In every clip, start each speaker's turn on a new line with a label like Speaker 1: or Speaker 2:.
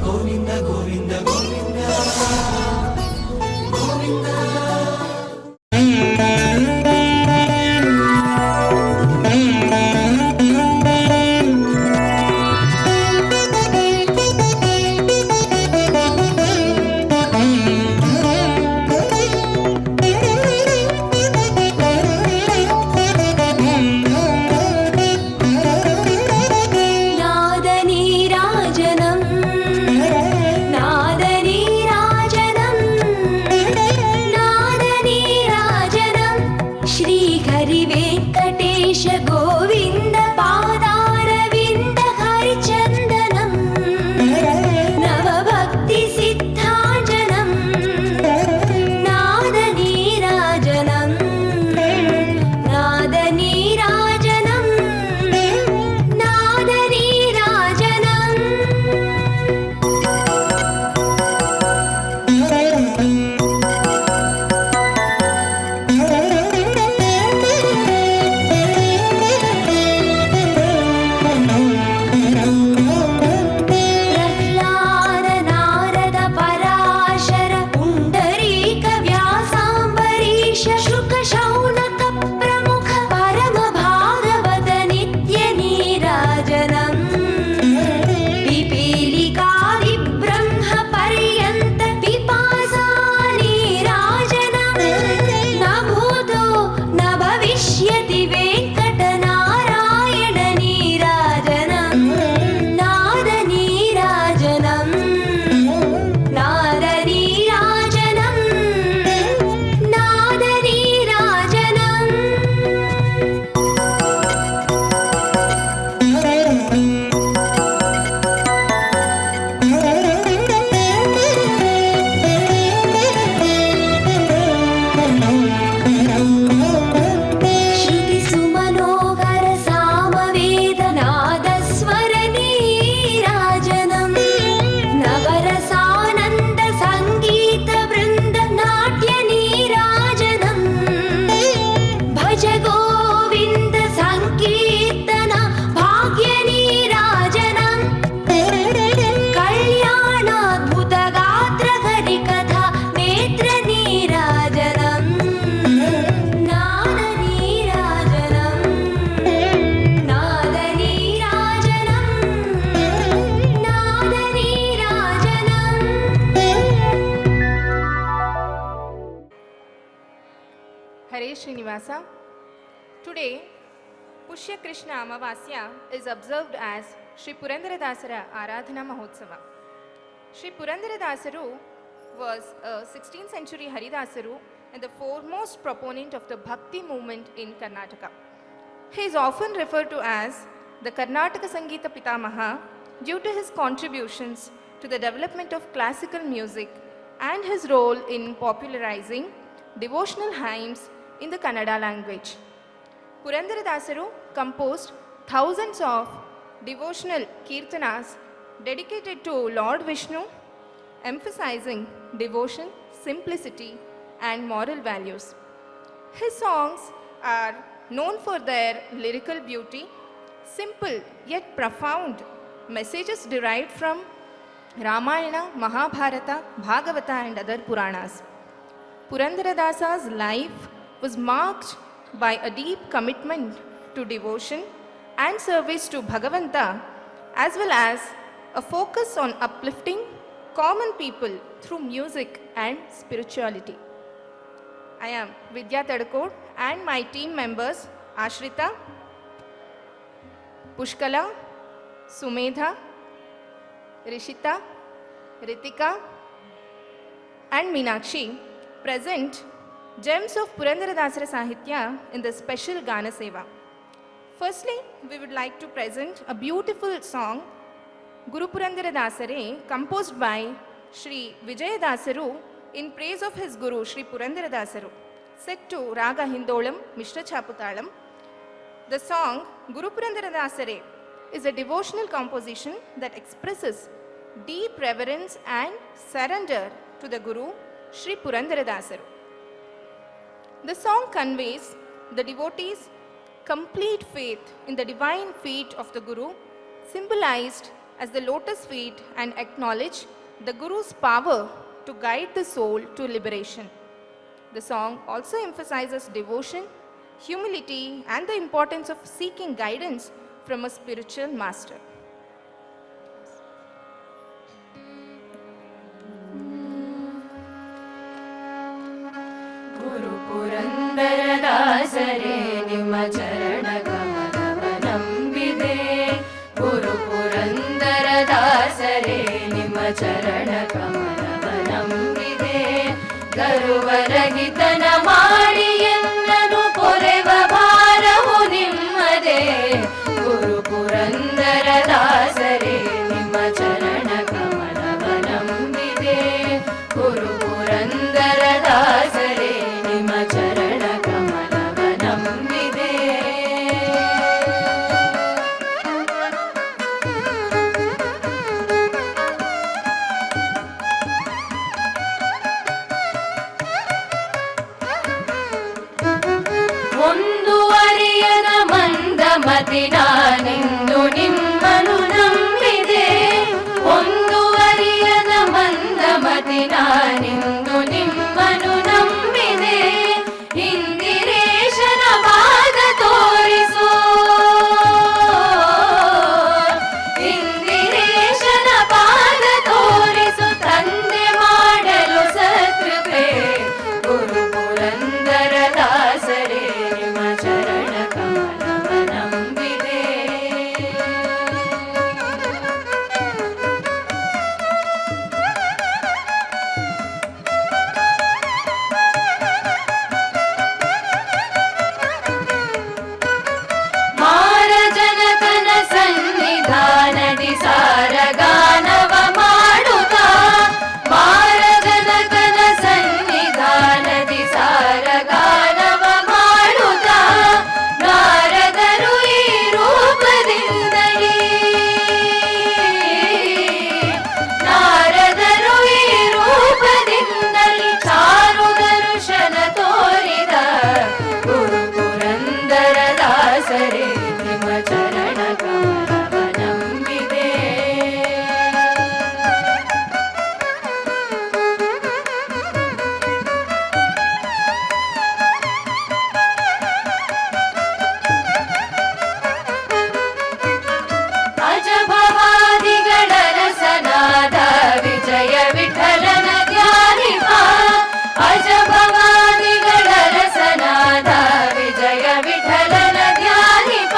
Speaker 1: Govinda Govinda Govinda Govinda.
Speaker 2: Srinivasa. Today, Pushya Krishna Amavasya is observed as Sri Purandaradasara Aradhana Mahotsava. Sri Purandaradasaru was a 16th century Haridasaru and the foremost proponent of the Bhakti movement in Karnataka. He is often referred to as the Karnataka Sangeeta Pitamaha due to his contributions to the development of classical music and his role in popularizing devotional hymns in the Kannada language. Purandaradasaru composed thousands of devotional kirtanas dedicated to Lord Vishnu, emphasizing devotion, simplicity, and moral values. His songs are known for their lyrical beauty, simple yet profound messages derived from Ramayana, Mahabharata, Bhagavata, and other Puranas. Purandaradasa's life was marked by a deep commitment to devotion and service to Bhagavanta, as well as a focus on uplifting common people through music and spirituality. I am Vidya Tadakod and my team members Ashrita, Pushkala, Sumedha, Rishita, Ritika, and Meenakshi present gems of Purandaradasara Sahitya in the special Gana Seva. Firstly, we would like to present a beautiful song, Guru Purandaradasare, composed by Sri Vijayadasaru in praise of his Guru Sri Purandaradasaru, set to Raga Hindolam, Mishra Chaputalam. The song Guru Purandaradasare is a devotional composition that expresses deep reverence and surrender to the Guru Sri Purandaradasaru. The song conveys the devotees' complete faith in the divine feet of the Guru, symbolized as the lotus feet and acknowledge the Guru's power to guide the soul to liberation. The song also emphasizes devotion, humility, and the importance of seeking guidance from a spiritual master.
Speaker 3: ಗುರು ಪುರಂದರದಾಸರೇ ನಿಮ್ಮ ಚರಣ ಕಮಲವ ನಂಬಿದೆ. ಗುರು ಪುರಂದರದಾಸರೇ ನಿಮ್ಮ ಚರಣ ಕಮಲವ ನಂಬಿದೆ. ಗರುವರಹಿತನ ಮಾಡಿ ಎನ್ನನು ಪೊರೆವ ಭಾರವು ನಿಮ್ಮದೇ. ಗುರು ಪುರಂದರದಾಸರೇ ನಿಮ್ಮ ಚರಣ ಕಮಲವ ನಂಬಿದೆ. ಗುರು ಪುರಂದರದಾಸರೇ ನಿಮ್ಮ ಚರಣ ಕಮಲವ ನಂಬಿದೆ. ಮುಂದುವರಿಯದ ಮಂದಮತಿ ನಾನೆಂದು ನಿಮ್ಮನು ನಂಬಿದೆ. ಮುಂದುವರಿಯದ ಮಂದಮತಿ ನಾನೆಂದು ನಿಮ್ಮನು ನಂಬಿದೆ. ಇಂದಿರೇಶನ ಪಾದ ತೋರಿಸೋ, ಇಂದಿರೇಶನ ಪಾದ ತೋರಿಸು ತಂದೆ ಮಾಡಲು ಸತ್ಕೃಪೆ. ಗುರು ಪುರಂದರದಾಸರೇ ನಿಮ್ಮ ಚರಣ ಕಮಲವ ನಂಬಿದೆ. ಮಾರಜನಕನ ಸನ್ನಿಧಾನದಿ ಸಾರಗಾನವ ಮಾಡುತ್ತಾ, ಮಾರಜನಕನ ಸನ್ನಿಧಾನದಿ ಸಾರಗಾನವ ಮಾಡುತ್ತಾ, ನಾರದರು ಈ ರೂಪದಿಂದಲೇ, ನಾರದರು ಈ ರೂಪದಿಂದಲೇ ಚಾರು ದರ್ಶನ ತೋರಿದ. ಗುರು ಪುರಂದರದಾಸರೇ ನಿಮ್ಮ ಚರಣ ಕಮಲವ ನಂಬಿದೆ. ಅಜಭವಾದಿಗಳ ರಸನಾದ ವಿಜಯ ವಿಠಲನ ಧ್ಯಾನಿಪ. ಅಜಭವಾದಿಗಳ ರಸನಾದ ವಿಜಯ ವಿಠಲನ ಧ್ಯಾನಿಪ.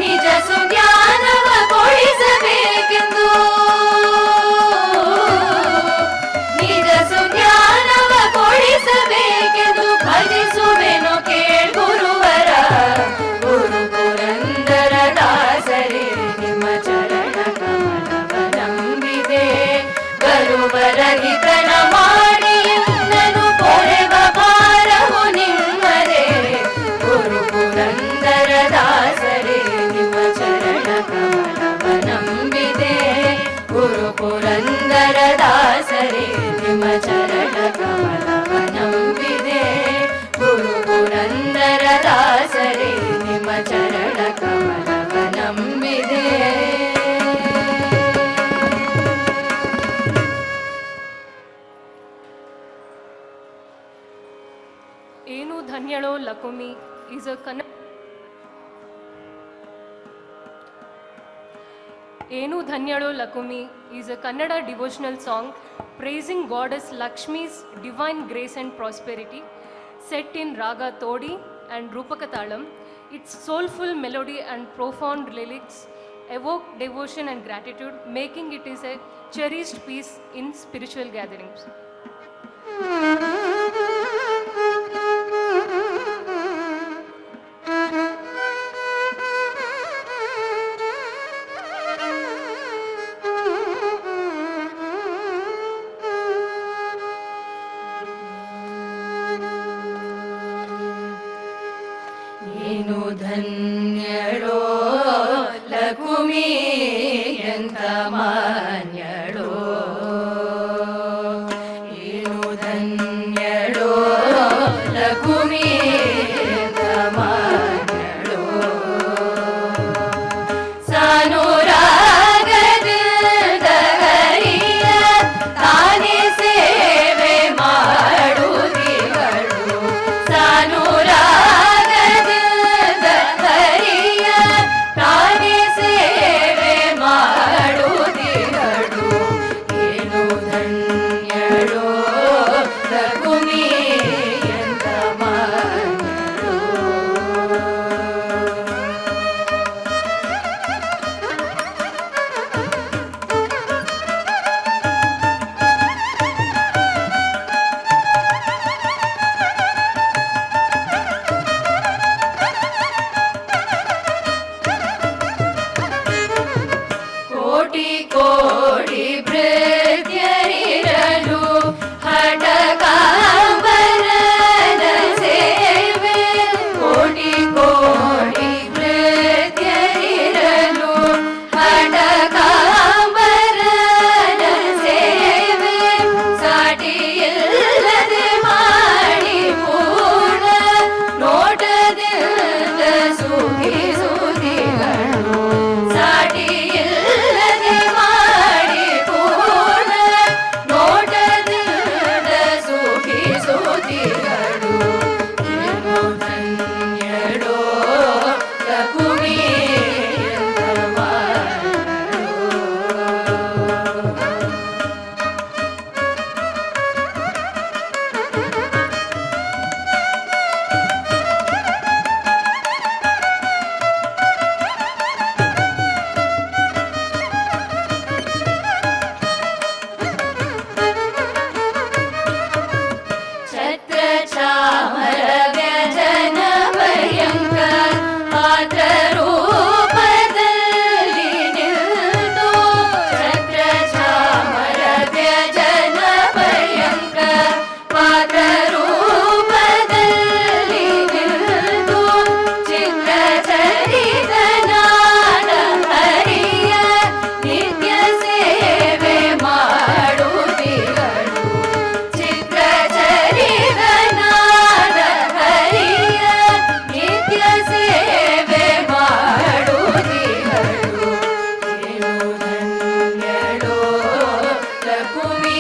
Speaker 3: ನಿಜ ಸುಜ್ಞಾನವ ಕೊಡಿಸಬೇಕೆಂದು, ನಿಜ ಸುಜ್ಞಾನವ ಕೊಡಿಸಬೇಕೆಂದು ಭಜಿಸುವೆನು ಕೇಳ್ಗುರುವರ. ಗುರು ಪುರಂದರದಾಸರೇ ನಿಮ್ಮ ಚರಣ ಕಮಲವ ನಂಬಿದೆ. ಗರುವರಹಿತನ ಮಾಡಿ ಎನ್ನನು ಪೊರೆವ ಭಾರವು ನಿಮ್ಮದೇ. ಗುರು ಪುರಂದರದಾಸರೇ ನಿಮ್ಮ ಚರಣ ಕಮಲವ ನಂಬಿದೆ. ಗುರು ಪುರಂದರದಾಸರೇ ನಿಮ್ಮ ಚರಣ ಕಮಲವ ನಂಬಿದೆ. ಗುರು ಪುರಂದರದಾಸರೇ ನಿಮ್ಮ ಚರಣ ಕಮಲವ ನಂಬಿದೆ.
Speaker 4: ಏನು ಧನ್ಯಳೋ Lakumi is a Enu Dhanyalo Lakumi is a Kannada devotional song praising Goddess Lakshmi's divine grace and prosperity, set in Raga Todi and Rupakatalam. Its soulful melody and profound lyrics evoke devotion and gratitude, making it is a cherished piece in spiritual gatherings.
Speaker 3: ಏನು ಧನ್ಯಳೋ ಲಕುಮಿ ಎಂತ ಮಾನ್ಯಳೋ. ಏನು ಧನ್ಯಳೋ ಲಕುಮಿ ಎಂತ ಮಾನ್ಯಳೋ. ಸಾನುರಾಗದ ಕೋಟಿ ಕೋಟಿ ಭೃತ್ಯರಿರಲು ಹಠಕಾಂಬರನ ಸೇವೆ ಕೋಟಿ ಕೋಟಿ ಭೃತ್ಯರಿರಲು ಹಠಕಾಂಬರನ ಸೇವೆ ಸಾಟಿಯಿಲ್ಲದೆ ಮಾಡಿ ಪೂರ್ಣ ನೋಟದಿಂದ ಸುಖಿಸುತ್ತಿಗಳು ಸಾಟಿಯಿಲ್ಲದೆ ಮಾಡಿ ಪೂರ್ಣ ನೋಟದಿಂದ ಸುಖಿಸುತ್ತಿಗಳು ಏನು ಧನ್ಯಳೋ ಲಕುಮಿ ಛತ್ರ ಚಾಮರ ವ್ಯಜನ ಭಯಂಕರ ಪಾತ್ರ ರೂಪದಲ್ಲಿ ನಿಲ್ದು ಛತ್ರ ಚಾಮರ ವ್ಯಜನ ಭಯಂಕರ ಪಾತ್ರ ರೂಪದಲ್ಲಿ ನಿಲ್ದು ಚಿತ್ರ ಚರಿತನಾದ ಹರಿಯ ನಿತ್ಯ ಸೇವೆ ಮಾಡುತ್ತಿಗಳು ಚಿತ್ರ ಚರಿತನಾದ ಹರಿಯ ನಿತ್ಯ ಸೇವೆ ಮಾಡುತ್ತಿಗಳು ಏನು ಧನ್ಯಳೋ ಲಕುಮಿ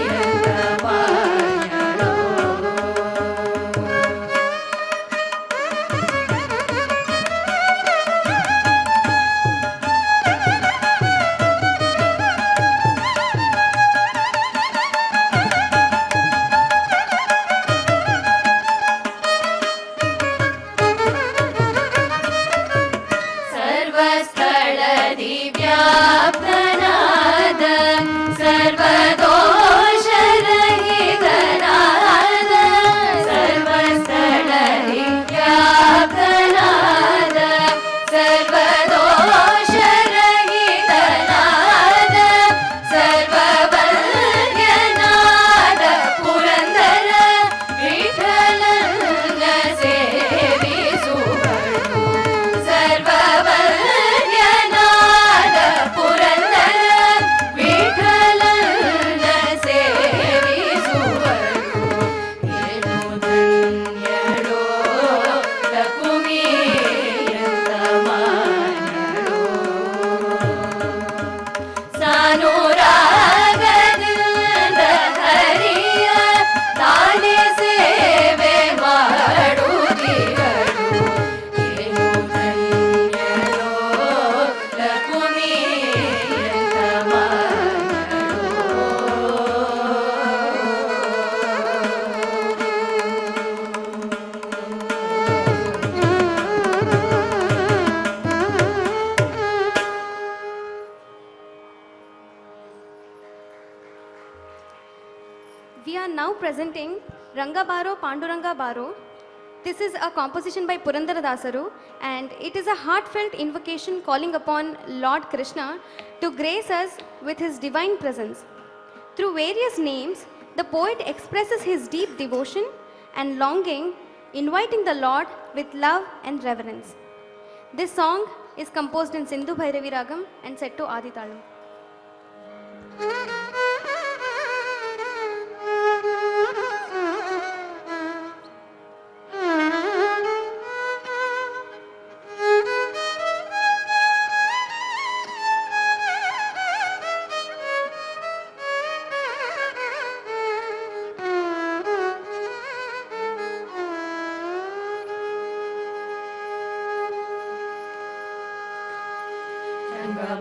Speaker 3: ಎಂತ ಮಾಯಳೋ ಸರ್ವಸ್ಥಳದಿ ವ್ಯಾಪ್ತನಾದ ಸರ್ವದೋಷರಹಿತನಾದ ಸರ್ವಸ್ಥಳದಿ ವ್ಯಾಪ್ತನಾದ ಸರ್ವದೋಷರಹಿತನಾದ ಸರ್ವವಲ್ಯನಾದ ಪುರಂದರ ವಿಠಲನ ಸೇವಿಸುವರು ಸರ್ವವಲ್ಯನಾದ ಪುರಂದರ ವಿಠಲನ ಸೇವಿಸುವರು ಏನು ಧನ್ಯಳೋ ಲಕುಮಿ ಎಂತ ಮಾಯಳೋ ಸಾನುರಾಗದಿಂದ ಹರಿಯ ತಾನೇ ಸೇವೆ ಮಾಡುತ್ತಿಗಳು ಏನು ಧನ್ಯಳೋ ಲಕುಮಿ ಎಂತ
Speaker 5: We are now presenting Ranga Baro Panduranga Baro. This is a composition by Purandara Dasaru, and it is a heartfelt invocation calling upon Lord Krishna to grace us with his divine presence. Through various names, the poet expresses his deep devotion and longing, inviting the Lord with love and reverence. This song is composed in Sindhu Bhairavi Ragam and set to Adi Talam.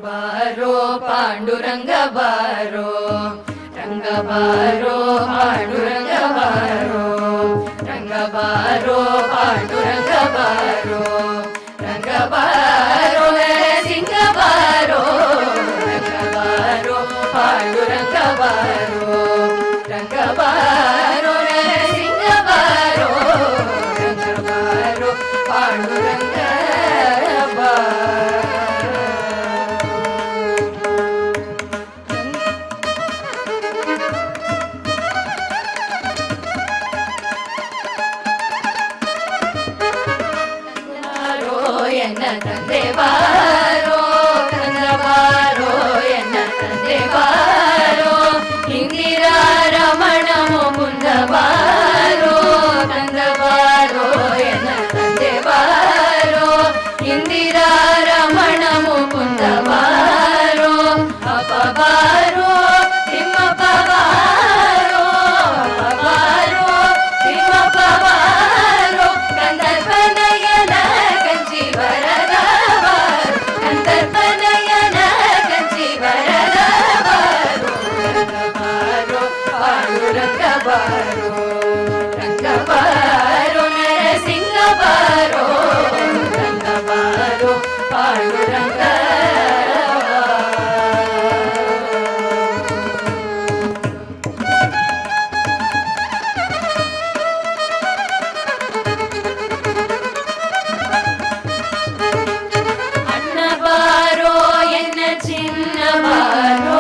Speaker 3: ಬಾರೋ ಪಾಂಡುರಂಗ ಬಾರೋ ರಂಗ ಬಾರೋ ಪಾಂಡುರಂಗ ಬಾರೋ ರಂಗ ಬಾರೋ ಪಾಂಡುರಂಗ ಬಾರೋ ರಂಗ ಬಾರೋ ಸಿಂಗ ಬಾರೋ ರಂಗ ಬಾರೋ ಪಾಂಡುರಂಗ ಬಾರೋ ರಂಗ ಬಾರೋ ಸಿಂಗ ಬಾರೋ ರಂಗ ಬಾರೋ ಪಾಂಡುರಂಗ ಬಾರೋ ತಂದೆ ಬಾರೋ ಕಂದ ಬಾರೋ ಎನ್ನ ತಂದೆ ಬಾರೋ ಇಂದಿರಾ ರಮಣ ಮುಕುಂದ ಬಾರೋ ಕಂದ ಬಾರೋ ಎನ್ನ ತಂದೆ ಬಾರೋ ಇಂದಿರಾ ರಮಣ ಮುಕುಂದ ಬಾರೋ ಅಪ ಬಾರೋ ತಿಮ್ಮಪ್ಪ ಬಾರೋ ಅಪ ಬಾರೋ ತಿಮ್ಮಪ್ಪ ಬಾರೋ ಕಂದರ್ಪನಯನ ಕಂಚಿ ವರದ ಬಾರೋ ಕಂದರ್ಪನಯನ ಕಂಚಿ ವರದ ಬಾರೋ ಪಾಂಡುರಂಗ ಬಾರೋ ರಂಗ ಬಾರೋ ನರಸಿಂಹ ಬಾರೋ ರಂಗ ಬಾರೋ ಪಾಂಡುರಂಗ ಅಣ್ಣ ಬಾರೋ ಎನ್ನ ಚಿನ್ನ ಬಾರೋ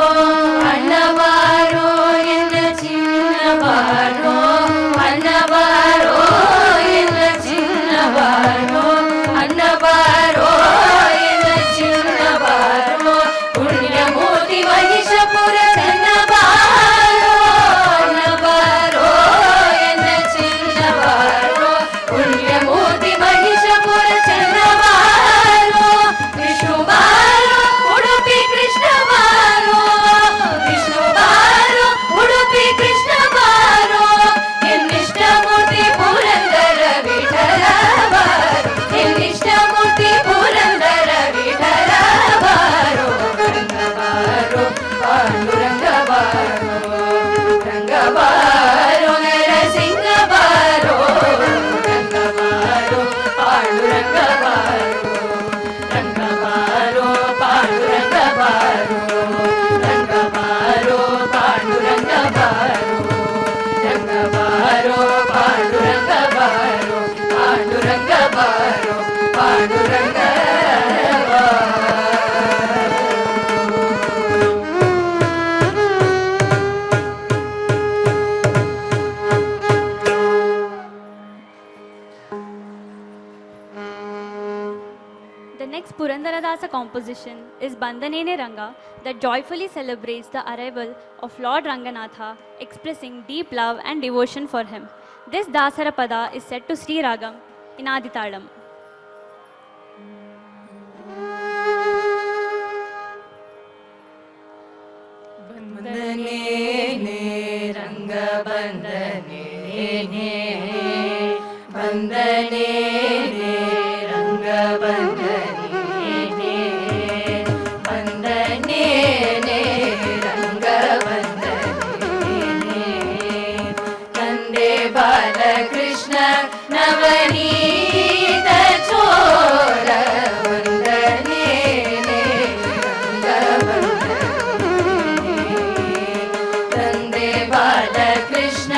Speaker 3: ಅಣ್ಣ ಬಾರೋ ಎನ್ನ ಚಿನ್ನ ಬಾರೋ ಅಣ್ಣ ಬಾರೋ ಎನ್ನ ಚಿನ್ನ ಬಾರೋ ಅಣ್ಣ ಬಾರೋ ಎನ್ನ ಚಿನ್ನ ಬಾರೋ ಪುಣ್ಯಮೂರ್ತಿ ಮಹಿಷಪುರ ಚೆನ್ನ ಬಾರೋ ಅಣ್ಣ ಬಾರೋ ಎನ್ನ ಚಿನ್ನ ಬಾರೋ ಪುಣ್ಯಮೂರ್ತಿ ಮಹಿಷಪುರ ಚೆನ್ನ ಬಾರೋ ವಿಷ್ಣು ಬಾರೋ ಉಡುಪಿ ಕೃಷ್ಣ ಬಾರೋ ವಿಷ್ಣು ಬಾರೋ ಉಡುಪಿ ಕೃಷ್ಣ ಬಾರೋ ಎನ್ನಿಷ್ಟ ಮೂರ್ತಿ ಪುರಂದರ ವಿಠಲ ಬಾರೋ ಎನ್ನಿಷ್ಟ ಮೂರ್ತಿ ಪುರಂದರ ವಿಠಲ ಬಾರೋ ರಂಗ ಬಾರೋ ಪಾಂಡುರಂಗ ಬಾರೋ ರಂಗ ಬಾರೋ ನರಸಿಂಹ ಬಾರೋ ರಂಗ ಬಾರೋ ಪಾಂಡುರಂಗ ಬಾರೋ ರಂಗ ಬಾರೋ ಪಾಂಡುರಂಗ ಬಾರೋ ರಂಗ ಬಾರೋ ಪಾಂಡುರಂಗ ಬಾರೋ ರಂಗ ಬಾರೋ ಪಾಂಡುರಂಗ ಬಾರೋ ಪಾಂಡುರಂಗ ಬಾರೋ Panduranga
Speaker 6: The next Purandaradasa composition is Bandanene Ranga that joyfully celebrates the arrival of Lord Ranganatha, expressing deep love and devotion for him. This Dasara Pada is set to Sri Ragam in Aditalam.
Speaker 3: ಬಂದನೇನೆ ರಂಗ ಬಂದನೇನೆ ಬಂದನೇನೆ ರಂಗ ಬಂದನೇನೆ ಬಂದನೇನೆ ರಂಗ ಬಂದನೇನೆ ತಂದೆ ಬಾಲಕೃಷ್ಣ ನವನೀತ ಚೋರ ಬಂದನೇನೆ ರಂಗ ಬಂದನೇನೆ ತಂದೆ ಬಾಲಕೃಷ್ಣ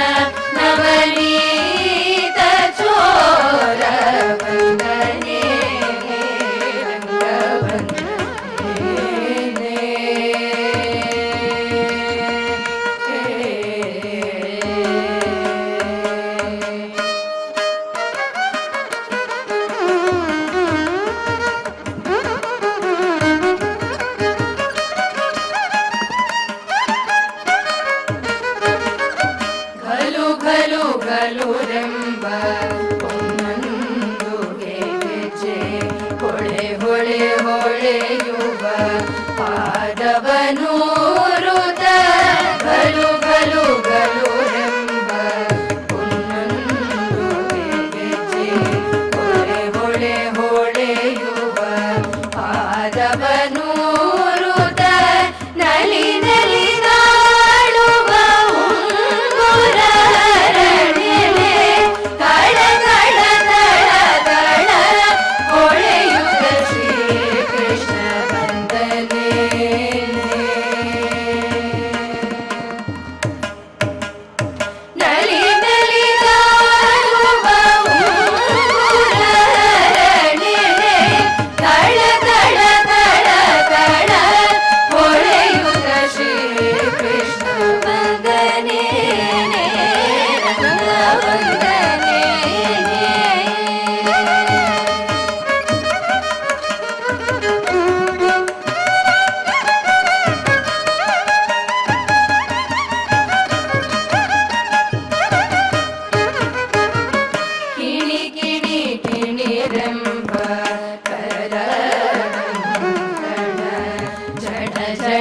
Speaker 3: ನವನೀತ ಚೋರ ಬಂದನೇನೆ ರಂಗ ಬಂದನೇನೆ ಘಲು ಘಲು ಘಲುರೆಂಬ ಒಂದೊಂದುಗೆ ಗೆಜ್ಜೆ ಹೊಳೆ ಹೊಳೆ ಹೊಳೆಯುವ ಪಾದವನೂರುತ ಘಲು ಘಲು ಘಲುರೆಂಬ ಒಂದೊಂದುಗೆ ಗೆಜ್ಜೆ ಹೊಳೆ ಹೊಳೆ ಹೊಳೆಯುವ ಪಾದವನೂರುತ ನಲಿ ನಲಿ ನಾಳುವ ಉಂಗುರರಡೆಲೆ ತಳ ತಳ ತಳ ತಳ ಹೊಳೆಯುವ ಶ್ರೀಕೃಷ್ಣ ಬಂದನೇನೆ ನಲಿ ನಲಿ ನಾಳುವ ಉಂಗುರರಡೆಲೆ ತಳ ತಳ ತಳ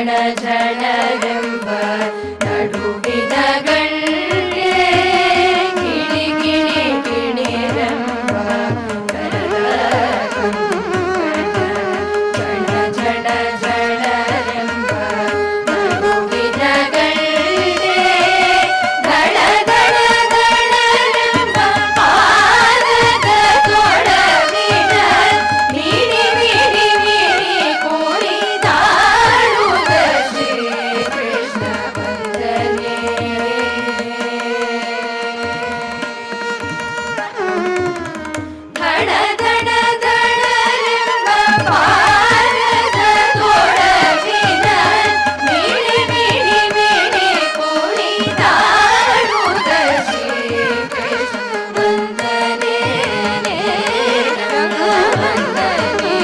Speaker 3: ಝಣ ಝಣರೆಂಬ ನಡುವಿನ ಗಂಟೆ ಕಿಣಿ ಕಿಣಿ ಕಿಣಿರೆಂಬ ಕರದ ಝಣ ಝಣ ಝಣರೆಂಬ ನಡುವಿನ ಗಂಟೆ ಧಳ ಧಳ ಧಳರೆಂಬ ಪಾದದ ತೊಡವಿನ ಮಿಣಿ ಮಿಣಿ ಮಿಣಿ ಕುಣಿದಾಡುವ ಶ್ರೀ ಕೃಷ್ಣ ವಂದನೆ ಧಡ ಧಡ ಧಳರೆಂಬ ಪಾದದ ತೊಡವಿನ ಮಿಣಿ ಮಿಣಿ ಮಿಣಿ ಕುಣಿದಾಡುವ ಶ್ರೀ ಕೃಷ್ಣ ವಂದನೆ ರಂಗ ವಂದನೆ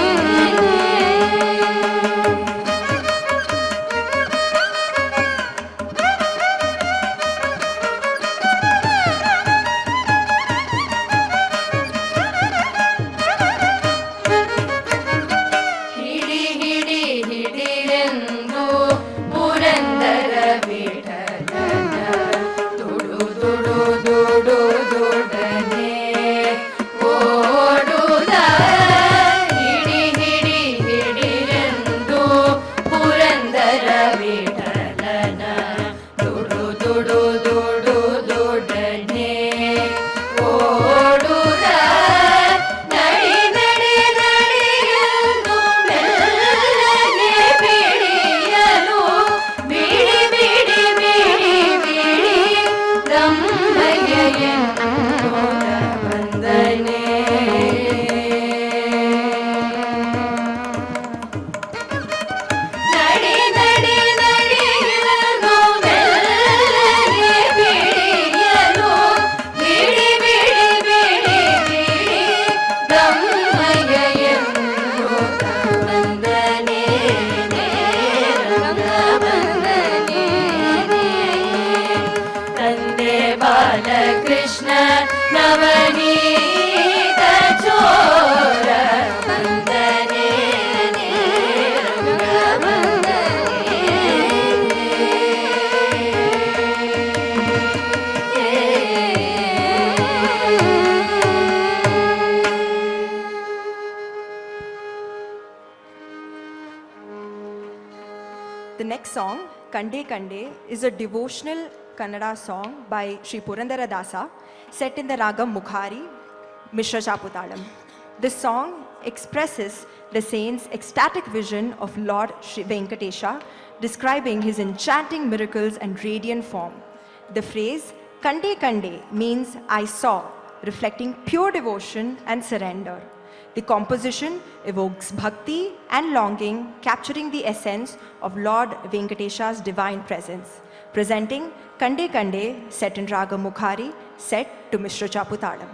Speaker 3: ಹಿಡಿ ಹಿಡಿ ಹಿಡಿರೆಂದು ಪುರಂದರ ವಿಠಲನ ದುಡು ದುಡು ದುಡು ದುಡನೆ ಓಡುದ ಹಿಡಿ ಹಿಡಿ ಹಿಡಿರೆಂದು ಪುರಂದರ ವಿಠಲನ ದುಡು ದುಡು ದುಡು ದುಡನೆ ಓಡುದ ನಡಿ ನಡಿ ನಡಿಯೆಂದು ಮೆಲ್ಲನೆ ಬಿಡಿಯಲು ಬಿಡಿ ಬಿಡಿ ಬಿಡಿ ಬಿಡಿ ಬ್ರಹ್ಮಯ್ಯೆಂದು ವಂದನೆ ನಡಿ ನಡಿ ನಡಿಯಲು ಮೆಲ್ಲನೆ ಬಿಡಿಯಲು ಬಿಡಿ ಬಿಡಿ ಬಿಡಿ ಬಿಡಿ ಬ್ರಹ್ಮಯ್ಯೆಂದು ವಂದನೆ ರಂಗ ವಂದನೆ ತಂದೆ ಬಾಲಕೃಷ್ಣ ನವನೀತ ಚೋರ ವಂದನೆ ರಂಗ
Speaker 7: The next song, Kande Kande, is a devotional Kannada song by Sri Purandara Dasa, set in the ragam Mukhari, Mishra Chaputalam. This song expresses the saint's ecstatic vision of Lord Sri Venkatesha, describing his enchanting miracles and radiant form. The phrase Kande Kande means I saw, reflecting pure devotion and surrender. The composition evokes bhakti and longing, capturing the essence of Lord Venkatesha's divine presence. Presenting Kande Kande, set in Raga Mukhari, set to Mishra Chaputalam.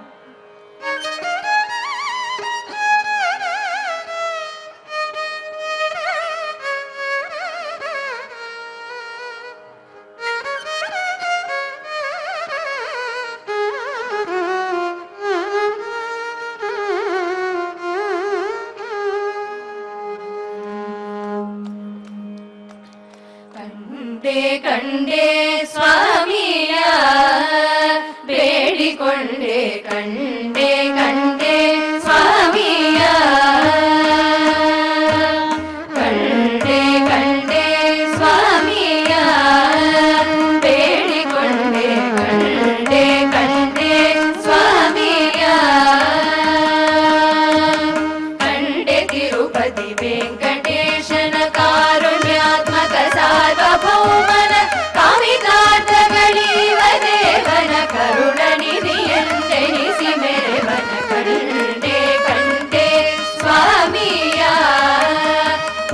Speaker 3: ಕಂಡೆ ಕಂಡೆ ಸ್ವಾಮಿಯ ಬೇಡಿಕೊಂಡೆ ಕಂಡೆ ಕಂಡೆ ಸ್ವಾಮಿಯ ಕಂಡೆ ಕಂಡೆ ಸ್ವಾಮಿಯ ಬೇಡಿಕೊಂಡೆ ಕಂಡೆ ಕಂಡೆ ಸ್ವಾಮಿಯ ಕಂಡೆ ತಿರುಪತಿ ವೆಂಕಟೇಶನ ಕಾರುಣ್ಯಾತ್ಮಕ ಸಾರ್ವಭೌಮನ ಕಾಮಿತಾರ್ಥಗಳೀವ ದೇವನ ಕರುಣ ನಿಧಿಯಂತೆನಿಸಿ ಮೆರೆವನ ಕಂಡೆ ಕಂಡೆ ಸ್ವಾಮಿಯ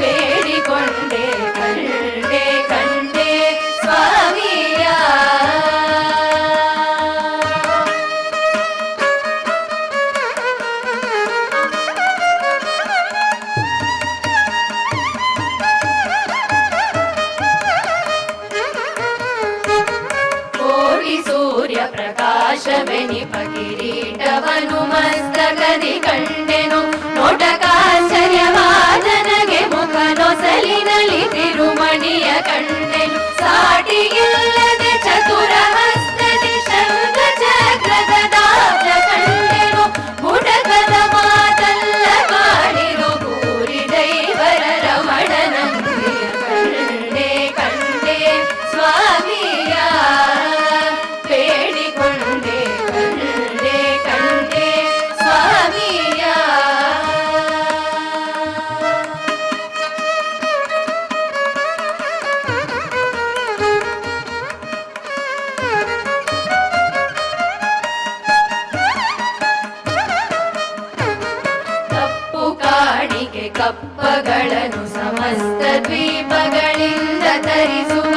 Speaker 3: ಬೇಡಿಕೊಂಡೆ ಕಂಡೆ ಕಂಡೆ ಸ್ವಾಮಿಯ ಕೋಟಿ ಸೂರ್ಯ ಪ್ರಕಾಶವೆನಿಪ ಕಿರೀಟವನು ಮಸ್ತಕದಿ ಕಂಡೆನು ನೋಟಕಾಶ್ಚರ್ಯವಾದನಗೆ ಮುಖ ನೊಸಲಿನಲ್ಲಿ ತಿರುಮಣಿ ಅಪ್ಪಗಳನ್ನು ಸಮಸ್ತ ದ್ವೀಪಗಳಿಂದ ತರಿಸುವ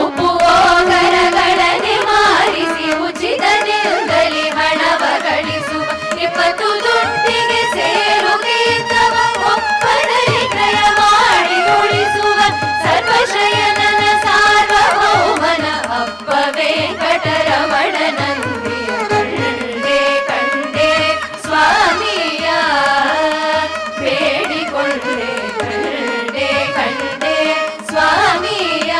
Speaker 3: ಉಪೋಗರಗಳನ್ನೇ ಮಾರಿಸಿ ಉಚಿತ ನಿಲ್ದಲಿ ಹಣವ ಗಳಿಸುವ 20 ದುಡ್ಡಿಗೆ ಸೇರು ಗೀತವ ಒಪ್ಪದಲ್ಲಿ ಕ್ರಯ ಮಾಡಿ ಉಳಿಸುವ ಸರ್ವಶಯನನ ಸಾರ್ವಭೌಮನ ಅಪ್ಪ ವೆಂಕಟರಮಣನಂದಿಯ ಕಂಡೆ ಕಂಡೆ ಸ್ವಾಮಿಯ ಬೇಡಿಕೊಂಡೆ ಕಂಡೆ ಕಂಡೆ ಸ್ವಾಮಿಯ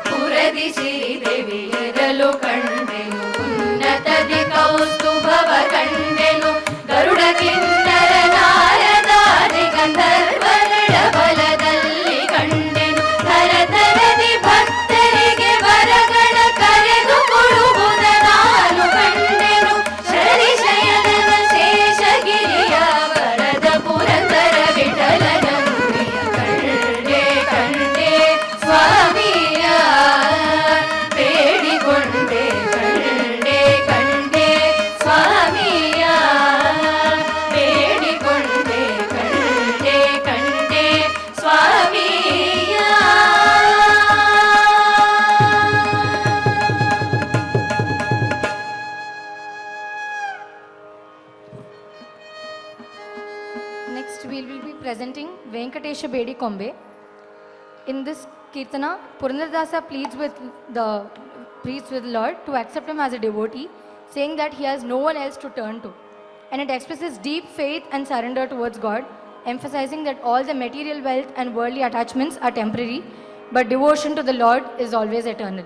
Speaker 3: ಪುರದಿ ಶ್ರೀದೇವಿಯರಲು ಕಂಡೆನು ಉನ್ನತದಿ ಕೌಸ್ತುಭವ ಕಂಡೆನು ಗರುಡ ಕಿನ್ನರ ನಾರದಾದಿ ಗಂಧರ್ವರಳ ಬಲದಲ್ಲಿ ಕಂಡೆನು ಥರಥರದಿ ಭಕ್ತರಿಗೆ ವರಗಳ ಕರೆದು ಕೊಡುವುದ ನಾನು ಕಂಡೆನು ಶರೀಶಯನನ ಶೇಷಗಿರಿಯ ವರದ ಪುರಂದರ ವಿಠಲನಂದಿಯ ಕಂಡೆ ಕಂಡೆ ಸ್ವಾಮಿಯ ಬೇಡಿಕೊಂಡೆ ಕಂಡೆ ಕಂಡೆ ಸ್ವಾಮಿಯ ಬೇಡಿಕೊಂಡೆ ಕಂಡೆ ಕಂಡೆ ಸ್ವಾಮಿಯ
Speaker 8: Next, we will be presenting Venkatesha Bedi Kombe. In this Kirtana, Purandaradasa pleads with Lord to accept him as a devotee, saying that he has no one else to turn to. And it expresses deep faith and surrender towards God, emphasizing that all the material wealth and worldly attachments are temporary, but devotion to the Lord is always eternal.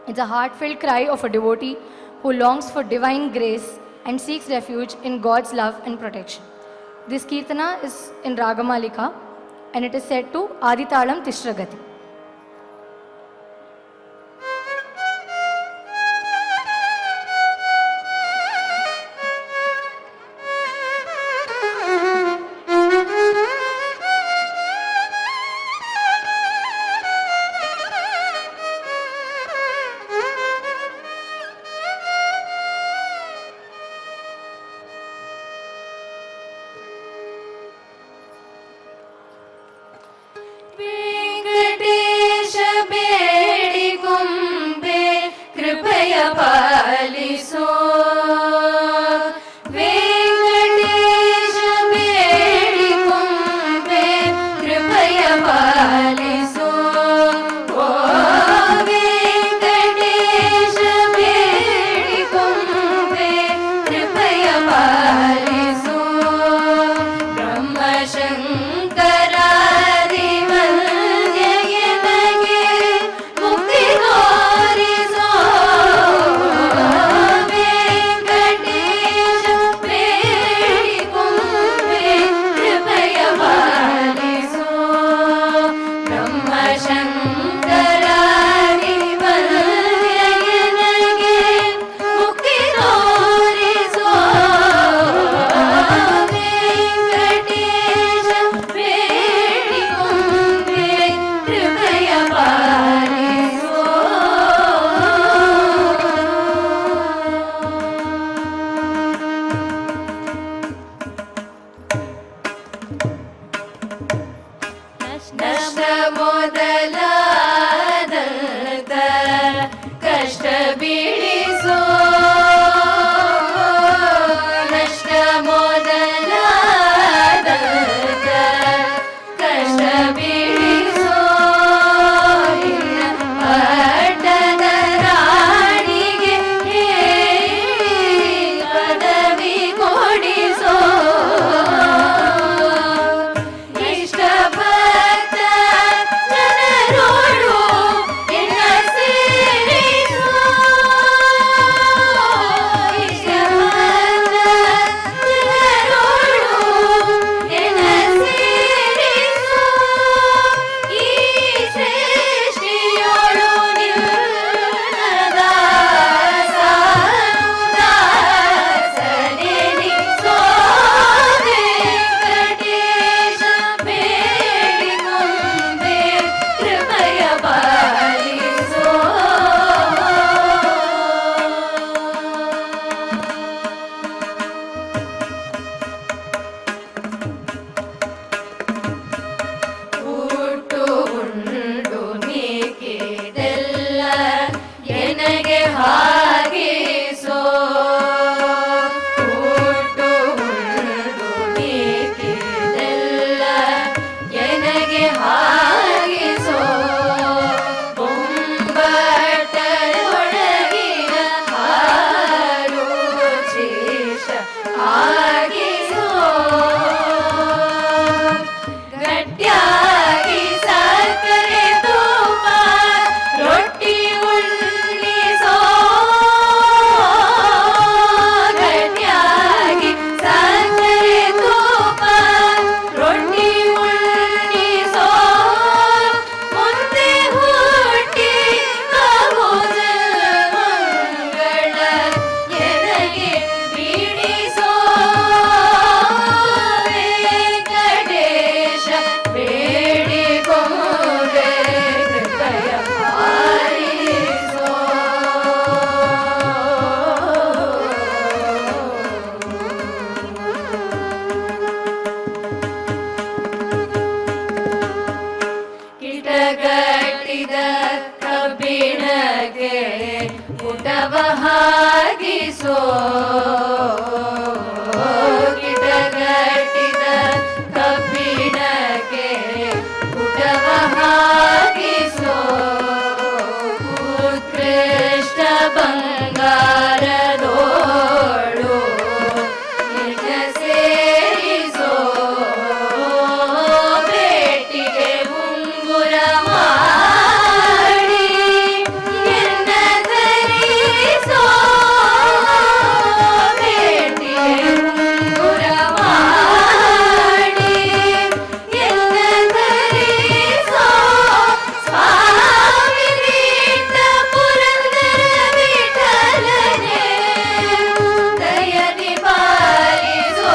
Speaker 8: It's a heartfelt cry of a devotee who longs for divine grace and seeks refuge in God's love and protection. This Kirtana is in Ragamalika and it is set to Aditalam Tishragati.
Speaker 3: Venkatesha ಬೇಡಿಕೊಂಬೆ ಕೃಪೆಯ ಪಾಲಿಸೋ ವೆಂಕಟೇಶ ಬೇಡಿಕೊಂಬೆ ಕೃಪೆಯ ಪಾಲಿಸೋ ಓ ವೆಂಕಟೇಶ ಬೇಡಿಕೊಂಬೆ ಕೃಪೆಯ ಪಾಲಿಸೋ ಬ್ರಹ್ಮಶಂಕರಾದಿ ವಂದ್ಯಯನಗೆ ಮುಕ್ತಿ ತೋರಿಸೋ ವೆಂಕಟೇಶ ಬೇಡಿಕೊಂಬೆ ಕೃಪೆಯ ಪಾಲಿಸೋ ಬ್ರಹ್ಮಶಂಕರಾದಿ ವಂದ್ಯಯನಗೆ ಮುಕ್ತಿ ತೋರಿಸೋ ವೆಂಕಟೇಶ ಬೇಡಿಕೊಂಬೆ ಕೃಪೆಯ ಪಾಲಿಸೋ ನಷ್ಟ ಮೊದಲಾದಂತ ಕಷ್ಟ ಬಿಡಿಸೋ ನಷ್ಟ ಮೊದಲಾದಂತ ಕಷ್ಟ ಬಿಡಿಸೋ ಇನ್ನ ಪಟ್ಟದ ರಾಣಿಗೆ ಪದವಿ ಕೊಡಿಸೋ ಇಷ್ಟ ಭಕ್ತ ಜನರು ಗಿಟಗಟ್ಟಿದ ಕಬ್ಬಿಣಕ್ಕೆ ಪುಟವ ಹಾಗಿಸೋ ಗಿಟಗಟ್ಟಿದ ಕಬ್ಬಿಣಕ್ಕೆ ಪುಟವ ಹಾಗಿಸೋ ಉತ್ಕೃಷ್ಟ ಬಂಗಾರದೋಳು ನಿನ್ನ ಸೇರಿಸೋ ಬೇಟಿಗೆ ಉಂಗುರ ಮಾಡಿ ಎನ್ನ ಧರಿಸೋ ಬೇಟಿಗೆ ಉಂಗುರ ಮಾಡಿ ಎನ್ನ ಧರಿಸೋ ಸ್ವಾಮಿ ನೀಟ ಪುರಂದರ ವಿಠಲನೆ ದಯದಿ ಪಾಲಿಸೋ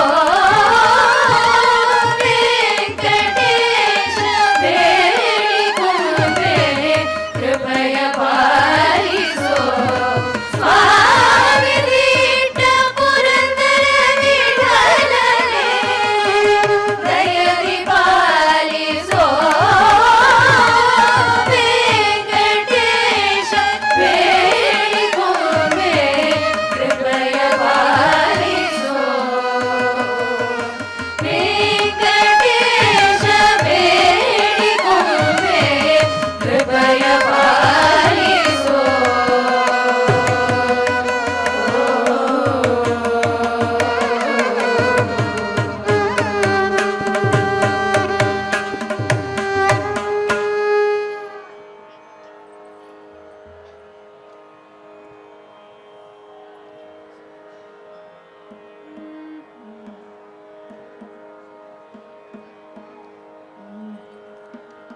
Speaker 3: ವೆಂಕಟೇಶ ಬೇಡಿಕೊಂಬೆ ಕೃಪಯ ಪಾಲಿಸೋ ಸ್ವಾಮಿ ನೀಟ Purandara ವಿಠಲನೆ ದಯದಿ ಪಾಲಿಸೋ Venkatesha ಬೇಡಿಕೊಂಬೆ ಕೃಪಯ ಪಾಲಿಸೋ Venkatesha ಬೇಡಿಕೊಂಬೆ ಕೃಪಯ ಪಾಲಿಸೋ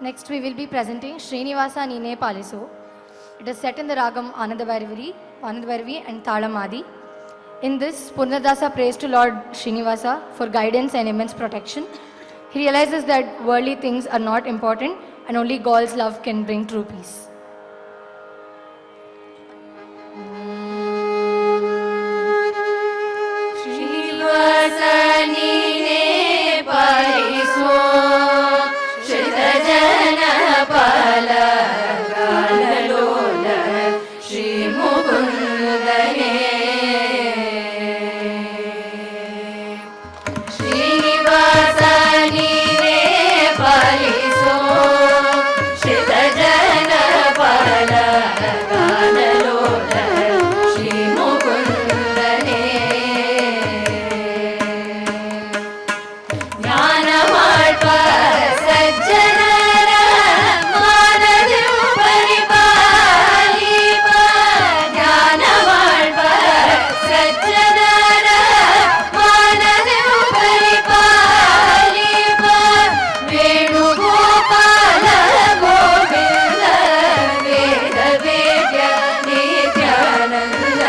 Speaker 8: Next, we will be presenting Srinivasa Nine Paliso. It is set in the Ragam Anandabhairavi and Talamadi. In this, Purnadasa prays to Lord Srinivasa for guidance and immense protection. He realizes that worldly things are not important and only God's love can bring true peace.
Speaker 3: ಶ್ರೀನಿವಾಸನಿನೇ ಪಾಲಿಸೋ ಶ್ರಿತ ಜನ ಪಾಲ ಗಾನಲೋಲ ಶ್ರೀ ಮುಕುಂದನೇ ಶ್ರೀನಿವಾಸನಿನೇ ಪಾಲಿಸೋ ಶ್ರಿತ ಜನ ಪಾಲ ಗಾನಲೋಲ ಶ್ರೀ ಮುಕುಂದನೇ ಜ್ಞಾನ ಮಾಡ್ಪ ಸಜ್ಜನರ ಮಾನದೆವು ಪರಿಪಾಲಿಪ ಜ್ಞಾನ ಮಾಡ್ಪ ಸಜ್ಜನರ ಮಾನದೆವು ಪರಿಪಾಲಿಪ ವೇಣುಗೋಪಾಲ ಗೋವಿಂದ ವೇದ ವೇದ್ಯ ನಿತ್ಯಾನಂದ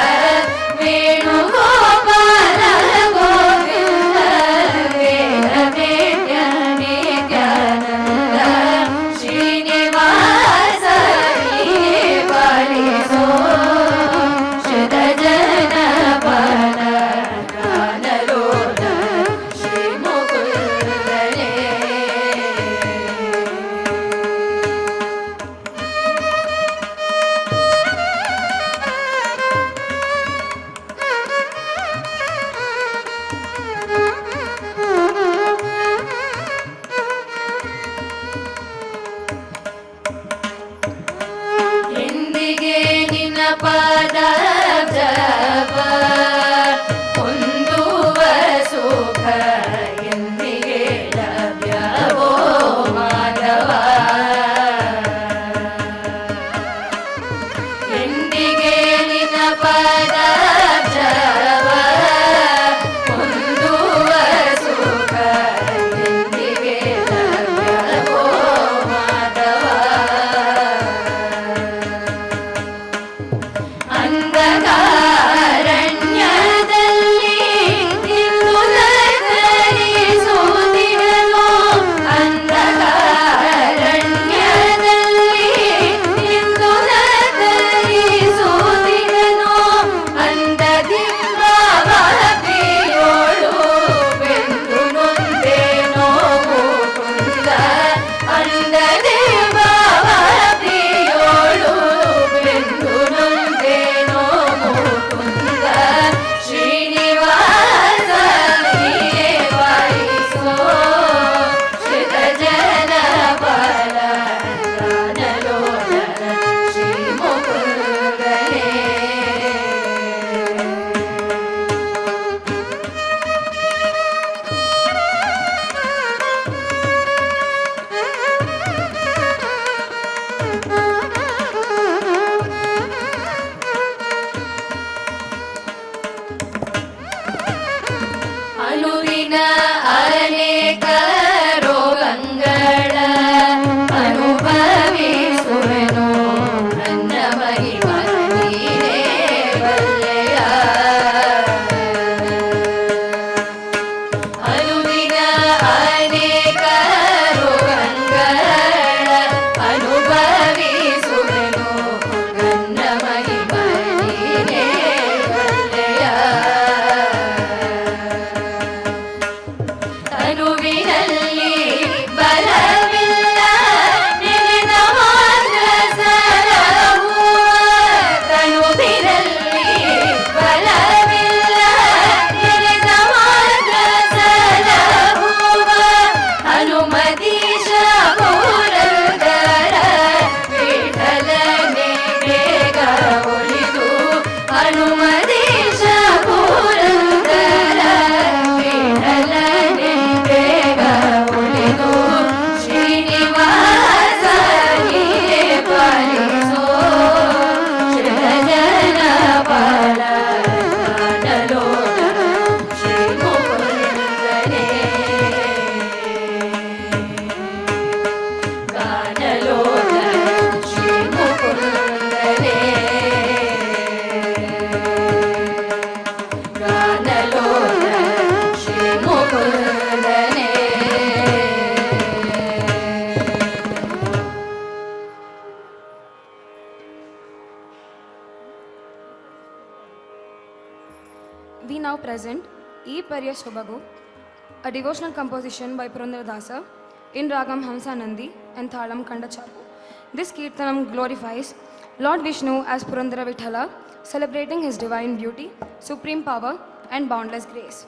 Speaker 3: ವೇಣುಗೋಪಾಲ ಗೋವಿಂದ ವೇದ ವೇದ್ಯ ನಿತ್ಯಾನಂದ ಶ್ರೀನಿವಾಸ ಪಾಲಿಸೋ ಶ್ರಿತ ಜನ ಪಾಲ ಗಾನಲೋಲ ಶ್ರೀ ಮುಕುಂದನೇ ಎಂದಿಗೆ ನಿನ್ನ ಪಾದ ಜಪ ಹೊಂದುವ ಸುಖ ಎಂದಿಗೆ ಲಭ್ಯವೋ ಮಾಧವ ಎಂದಿಗೆ ನಿನ್ನ ಪಾದ ಜಪ ಹೊಂದುವ ಸುಖ ಎಂದಿಗೆ ಲಭ್ಯವೋ Madhava ಅಂಧಕಾರಣ್ಯ
Speaker 9: now present E. Parya Sobagu, a devotional composition by Purandaradasa in Ragam Hamsanandi and Thalam Kandachapu. This Kirtanam glorifies Lord Vishnu as Purandara Vithala, celebrating his divine beauty, supreme power, and boundless grace.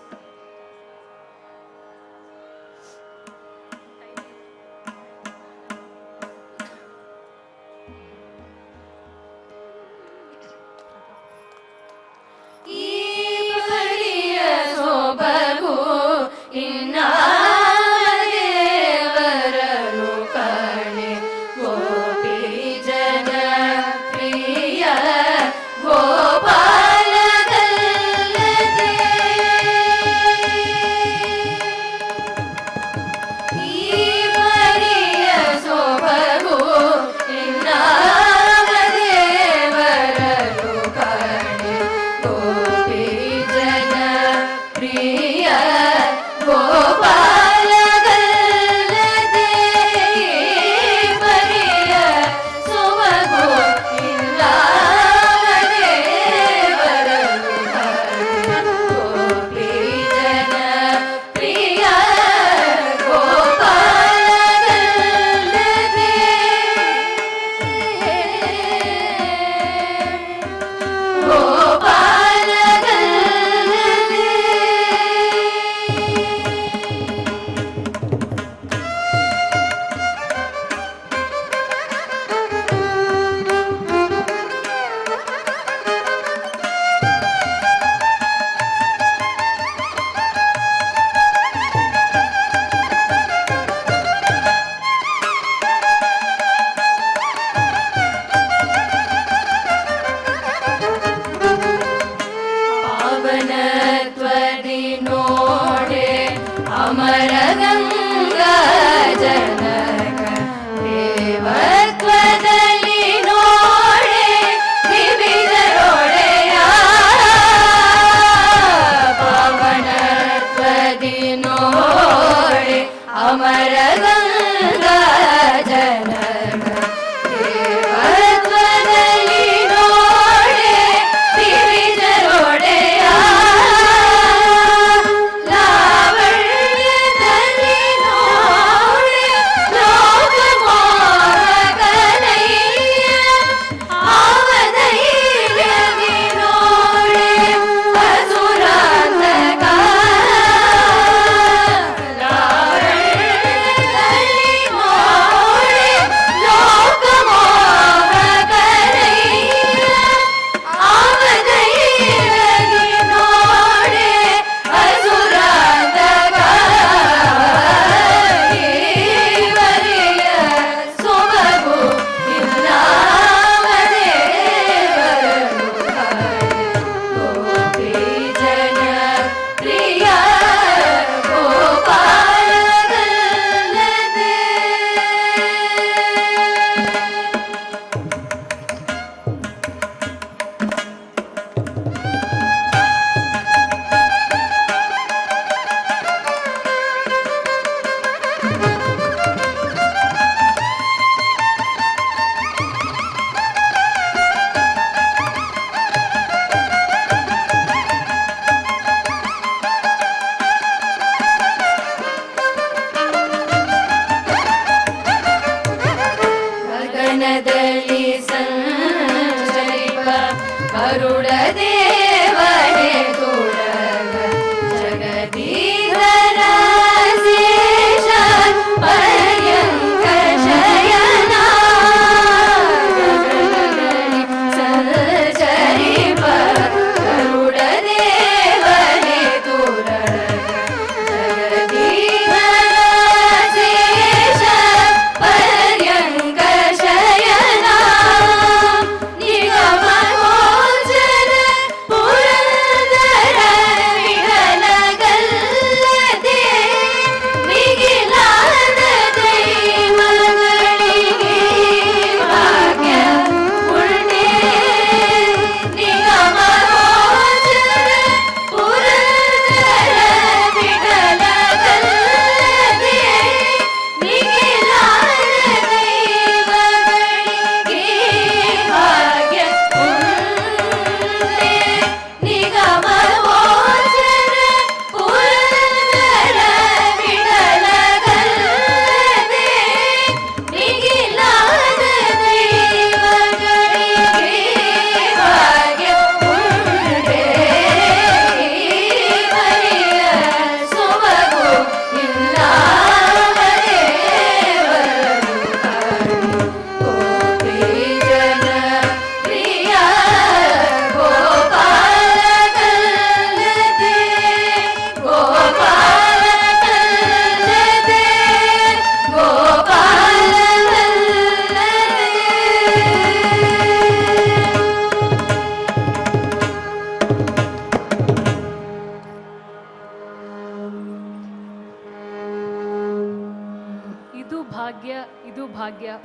Speaker 4: bhagya,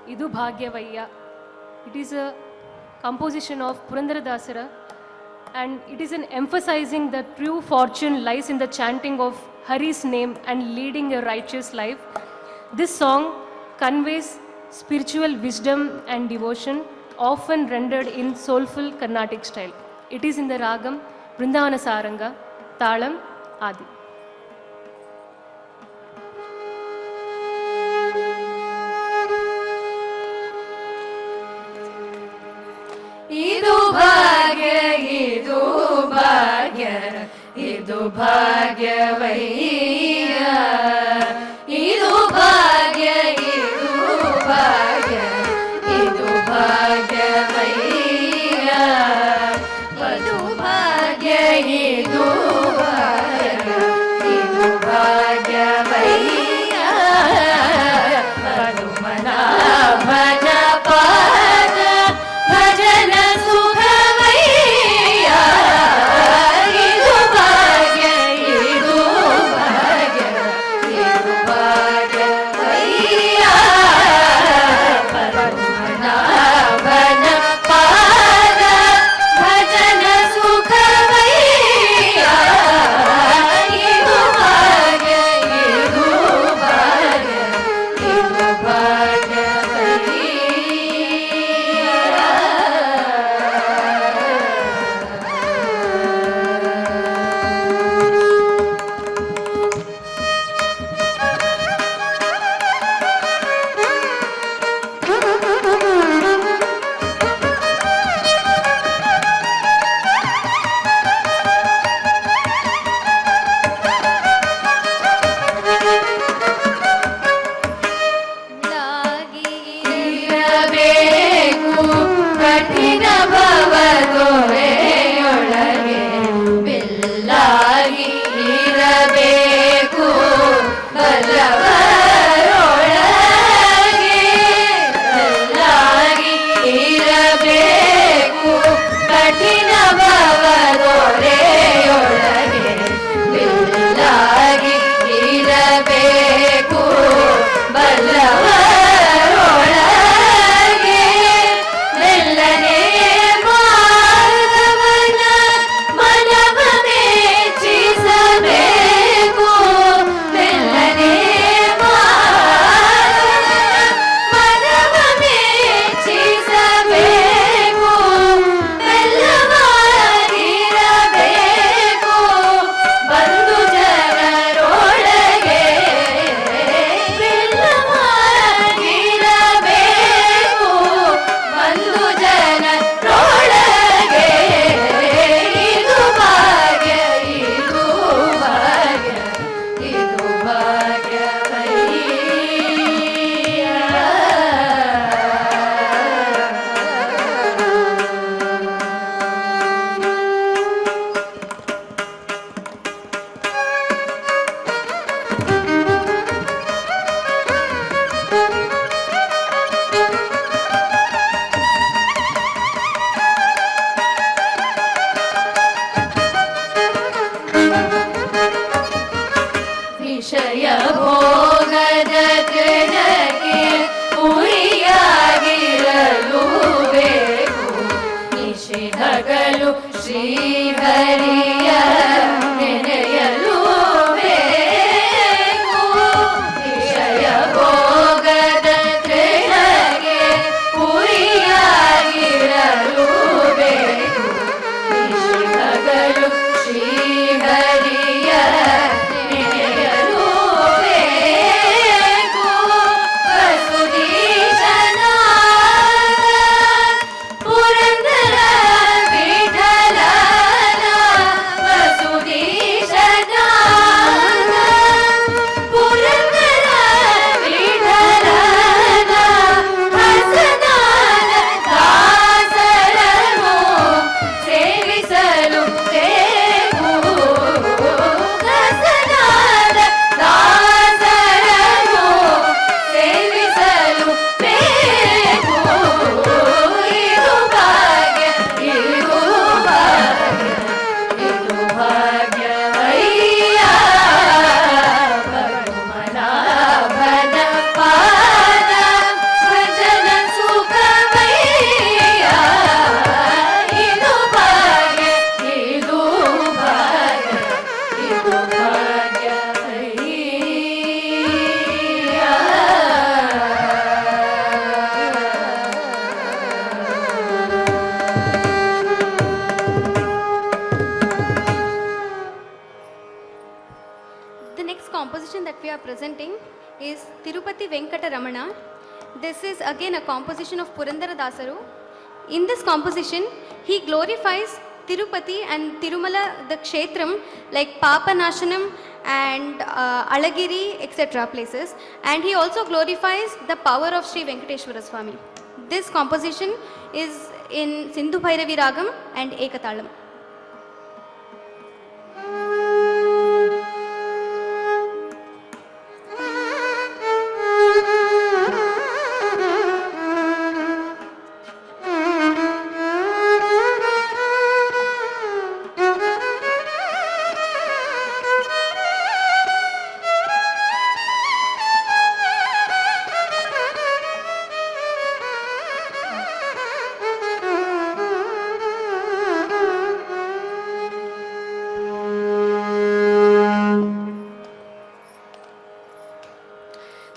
Speaker 4: idu bhagyavayya. It is a composition of Purandaradasara, and it is an emphasizing that true fortune lies in the chanting of Hari's name and leading a righteous life. This song conveys spiritual wisdom and devotion, often rendered in soulful Carnatic style. It is in the ragam Vrindavana Saranga, Talam, Adi.
Speaker 3: ಇದು ಭಾಗ್ಯ ಇದು ಭಾಗ್ಯ ಇದು ಭಾಗ್ಯವಯ್ಯ ಇದು ಭಾಗ್ಯ ಇದು ಭಾಗ್ಯ ಇದು ಭಾಗ್ಯವಯ್ಯ ಇದು ಭಾಗ್ಯ ಇದು ಭಾಗ್ಯ ಇದು ಭಾಗ್ಯವಯ್ಯ ಪದುಮನಾಭನ ಪಾದ ಭಜನ ಸುಖವಯ್ಯ ಇದು ಭಾಗ್ಯ ಇದು ಭಾಗ್ಯ ಇದು ಭಾಗ್ಯವಯ್ಯ ಪದ್ಮನಾಭನ ಪಾದ ಭಜನ ಸುಖವಯ್ಯ ಇದು ಭಾಗ್ಯ ಇದು ಭಾಗ್ಯ ಇದು ಇರಬೇಕು ಕಠಿಣ ಭವದೊರೆಯೊಳಗೆ ಬಿಲ್ಲಾಗಿ ಇರಬೇಕು ಬಲವರೊಳಗೆ ಬಿಲ್ಲಾಗಿ ಇರಬೇಕು ಕಠಿಣ ಭವದೊರೆಯೊಳಗೆ ಬಿಲ್ಲಾಗಿ ಇರಬೇಕು ಬಲವರೊಳಗೆ ಮೆಲ್ಲನೆ ಮಾರ್ಗವನ ಮನವ ಮೆಚ್ಚಿಸಬೇಕು ಮೆಲ್ಲನೆ ಮಾರ್ಗವನ ಮನವ ಮೆಚ್ಚಿಸಬೇಕು ಮೆಲ್ಲವಾಗಿರಬೇಕು ಬಂಧು ಜನರೊಳಗೆ ಮೆಲ್ಲವಾಗಿರಬೇಕು ಬಂಧು ಜನರೊಳಗೆ ಇದು ಭಾಗ್ಯ ಇದು ಭಾಗ್ಯ ಇದು ವಿಷಯ ಭೋಗದ ಕೃಣಕ್ಕೆ ಉರಿಯಾಗಿರಲು ಬೇಕು ನಿಶೆ ಹಗಲು ಶ್ರೀಹರಿಯ ನೆನೆಯಲು ಬೇಕು ವಿಷಯ ಭೋಗದ ಕೃಣಕ್ಕೆ ಉರಿಯಾಗಿರಲು ಬೇಕು ನಿಶೆ ಹಗಲು ಶ್ರೀಹರಿಯ ನೆನೆಯಲು ಬೇಕು ವಸುದೀಶನಾದ ಪುರಂದರ ವಿಠಲನ
Speaker 5: presenting is Tirupati Venkataramana. This is again a composition of Purandara Dasaru. In this composition, he glorifies Tirupati and Tirumala, the Kshetram, like Papanashanam and Alagiri, etc. places. And he also glorifies the power of Sri Venkateshwara Swami. This composition is in Sindhu Bhairavi Ragam and Ekatalam.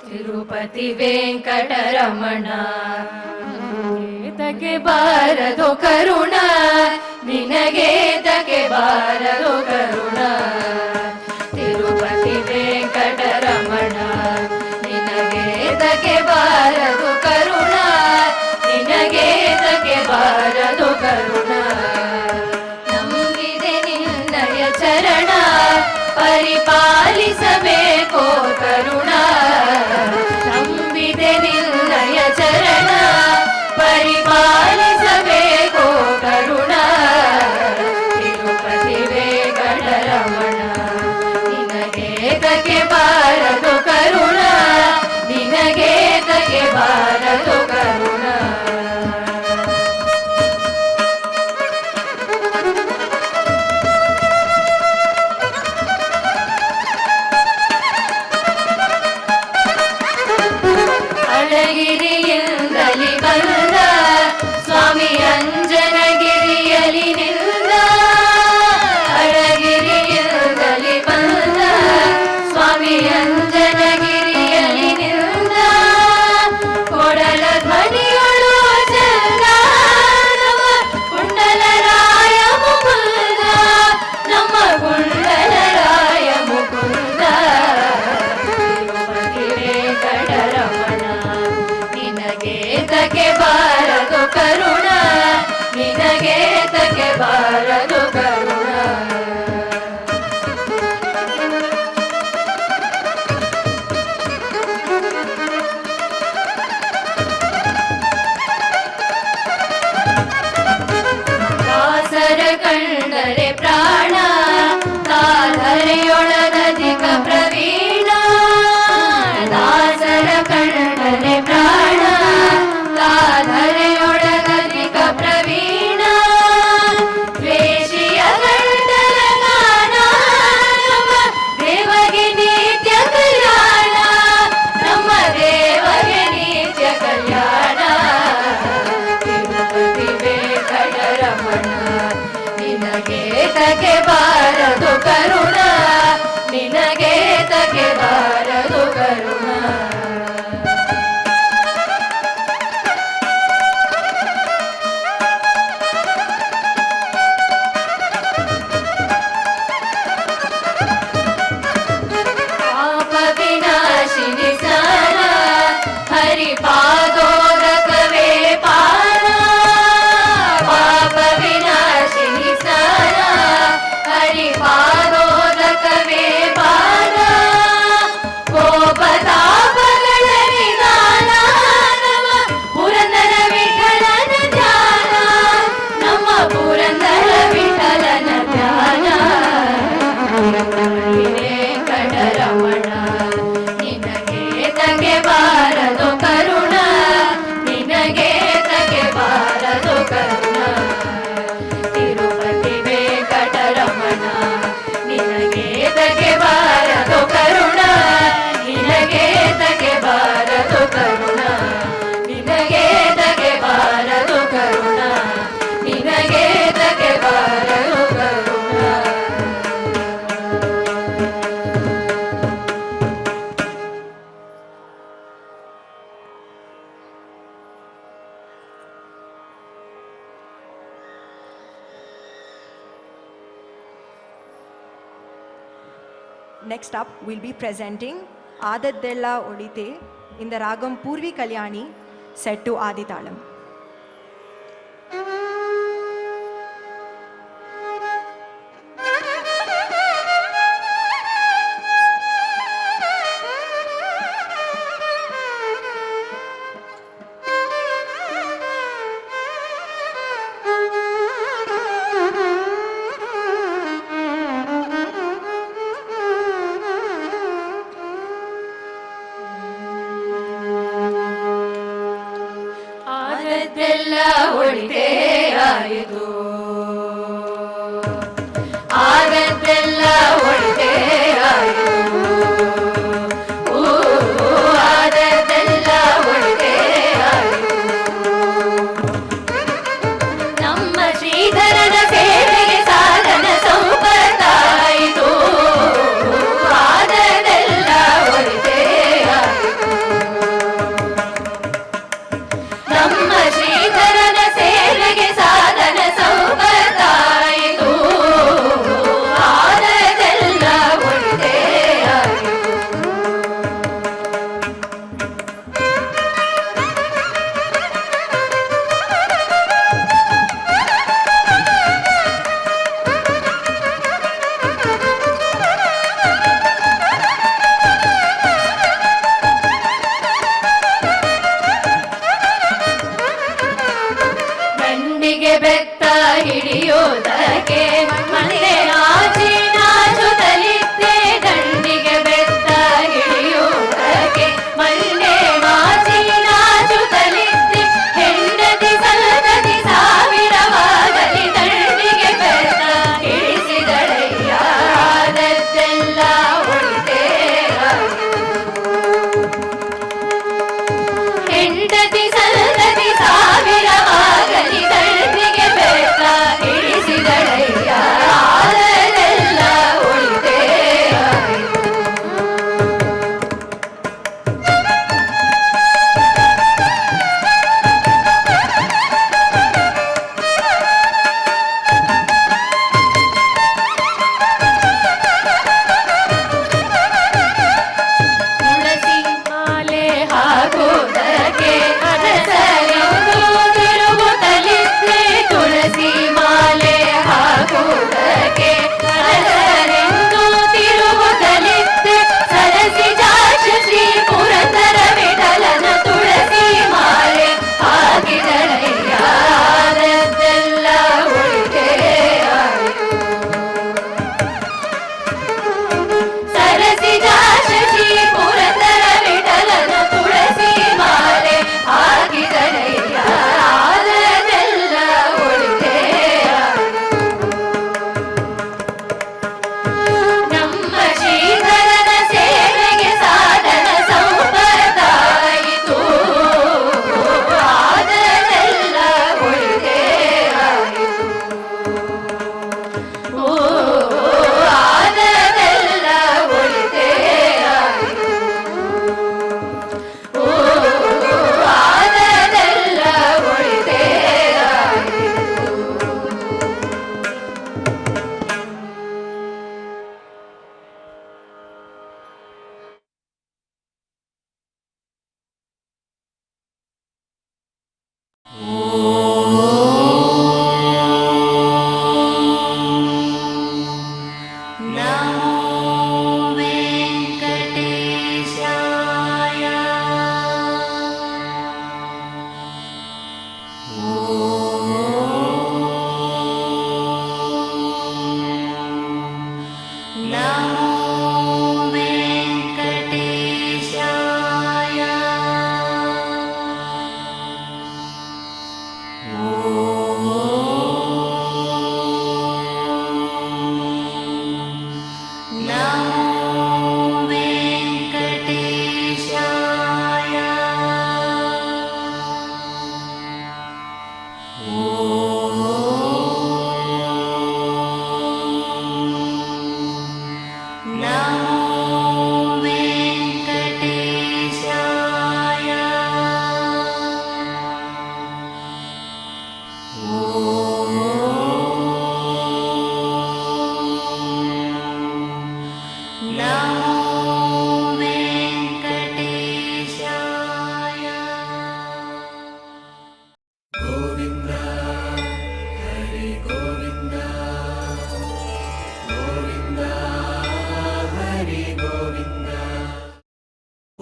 Speaker 3: Tirupati Venkataramana ತಗೆ ಬಾರದು ಕರುಣ ನಿನಗೆ ತಗೆ ಬಾರದು ಕರುಣ ತಿರುಪತಿ ವೆಂಕಟರಮಣ ನಿನಗೆ ತಗೆ ಬಾರದು ಕರುಣ ನಿನಗೆ ತಗೆ ಬಾರದು ಕರುಣ ನಂಬಿದೆ ನಿನ್ನಯ ಚರಣ ಪರಿಪಾಲಿಸಬೇಕೋ ಕರುಣ ನಂಬಿದೆ ನಿನ್ನಯ ಚರಣ ಪರಿಪಾಲಿಸಬೇಕೋ ಕರುಣ ತಿರುಪತಿ ವೆಂಕಟರಮಣ ನಿನಗೆ ತಗೆ ಬಾರದು ಕರುಣ ನಿನಗೆ ತಗೆ ಬಾರದು ಕರುಣ ಅಳಗಿರಿಯಿಂದಲಿ ಬಂದ ಸ್ವಾಮಿ ಅಂಜನಗಿರಿಯಲಿ ನಿಂದ ಅಳಗಿರಿಯಿಂದಲಿ ಬಂದ ಸ್ವಾಮಿ ಅಂಜನಗಿರಿಯಲಿ ನಿಂದ ಕೊಡಲ ಧ್ವನಿಯೊಳು ಚಂದ ನಮ್ಮ ಕುಂಡಲರಾಯ ಮುಕುಂದ ನಮ್ಮ ಕುಂಡಲರಾಯ ಮುಕುಂದ ತಿರುಪತಿ ವೆಂಕಟರಮಣ ನಿನಗೆ ತಗೆ ಬಾರದು ಕರುಣ ನಿನಗೆ ತಗೆ ಬಾರದು ಕರುಣ ದಾಸರ ಕಂಡರೆ ಪ್ರಾಣ ತಾಧರೆಯೊಳಗಧಿಕ ಪ್ರವೀಣ ದಾಸರ ಕಂಡರೆ ಪ್ರಾಣ ತಾಧರೆಯೊಳಗಧಿಕ ಪ್ರವೀಣ ದ್ವೇಷಿಯ ಗಂಡಲ ಗಾನ ನಮ್ಮ ದೇವಗೆ ನಿತ್ಯ ಕಲ್ಯಾಣ ನಮ್ಮ ದೇವಗೆ ನಿತ್ಯ ಕಲ್ಯಾಣ ತಿರುಪತಿ ವೆಂಕಟರಮಣ ನಿನಗೆ ತಗೆ ಬಾರದು ಕರುಣ ನಿನಗೆ ತಗೆ ಬಾರದು ಕರುಣ ಪಾಪ ವಿನಾಶಿನಿ ಸ್ನಾನ ಹರಿಪಾದೋದಕವೇ ಪಾನ ಪಾಪ ವಿನಾಶಿನಿ ಸ್ನಾನ ಹರಿಪಾದೋದಕವೇ ಪಾನ ಕೋಪತಾಪಗಳ ನಿಧಾನ ನಮ್ಮ ಪುರಂದರ ವಿಠಲನ ಧ್ಯಾನ ನಮ್ಮ ಪುರಂದರ ವಿಠಲನ ಧ್ಯಾನ ವೆಂಕಟರಮಣ ನಿನಗೆ ತಗೆ ಬಾರದು ಕರುಣ ನಿನಗೆ ತಗೆ ಬಾರದು ಕರುಣ ತಿರುಪತಿ ವೆಂಕಟರಮಣ ನಿನಗೆ ತಗೆ ಬಾರದು ಕರುಣ ನಿನಗೆ ತಗೆ ಬಾರದು ಕರುಣ ನಿನಗೆ ತಗೆ ಬಾರದು ಕರುಣ ನಿನಗೆ ತಗೆ ಬಾರದು ಕರುಣ
Speaker 7: Next up, we'll be presenting ಆದದ್ದೆಲ್ಲ ಒಳಿತೆ in the ragam Purvi Kalyani set to Aditalam.
Speaker 3: ಆದದ್ದೆಲ್ಲ ಒಳಿತೇ ಆಯಿತು, ಆದದ್ದೆಲ್ಲ ಒಳಿತೇ ಆಯಿತು, ಆದದ್ದೆಲ್ಲ ಒಳಿತೇ ಆಯಿತು. ನಮ್ಮ ಶ್ರೀಧರನ ಸೇವೆಗೆ ಸಾಧನ ಸಂಪತ್ತಾಯಿತು, ಆದದ್ದೆಲ್ಲ ಒಳಿತೇ ಆಯಿತು. ನಮ್ಮ ಶ್ರೀಧರನ ಸೇವೆಗೆ ಸಾಧನ ಸೌಭಾಗ್ಯಾಯಿತು, ಆದದ್ದೆಲ್ಲ ಒಳಿತೇ ಆಯಿತು. ಗಂಡಿಗೆ ಬೆತ್ತ ಹಿಡಿಯೋದಕ್ಕೆ ಮನೆ ನಾಚುತ್ತಲಿದ್ದೆ, ಗಂಡಿಗೆ ಬೆತ್ತ ಹಿಡಿಯೋದಕ್ಕೆ ಮನೆ ನಾಚುತ್ತಲಿದ್ದೆ, ಹೆಂಡತಿ ಸಲ್ಲದಿ ಸಾವಿರವಾಗಲಿ ದಂಡಿಗೆ ಬೆತ್ತ ಹಿಡಿಸಿದಳಯ್ಯ, ಆದದ್ದೆಲ್ಲ ಒಳಿತೇ ಆಯಿತು. ಹೆಂಡತಿ ಸಲ್ಲದಿ ಸಾವಿರವಾಗಲಿ ದಂಡಿಗೆ ಬೆತ್ತ ಹಿಡಿಸಿದಳಯ್ಯ, ಆದದ್ದೆಲ್ಲ ಒಳಿತೇ ಆಯಿತು. ತುಳಸಿ ಮಾಲೆ ಹಾಕುವುದಕ್ಕೆ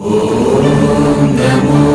Speaker 1: Om Namo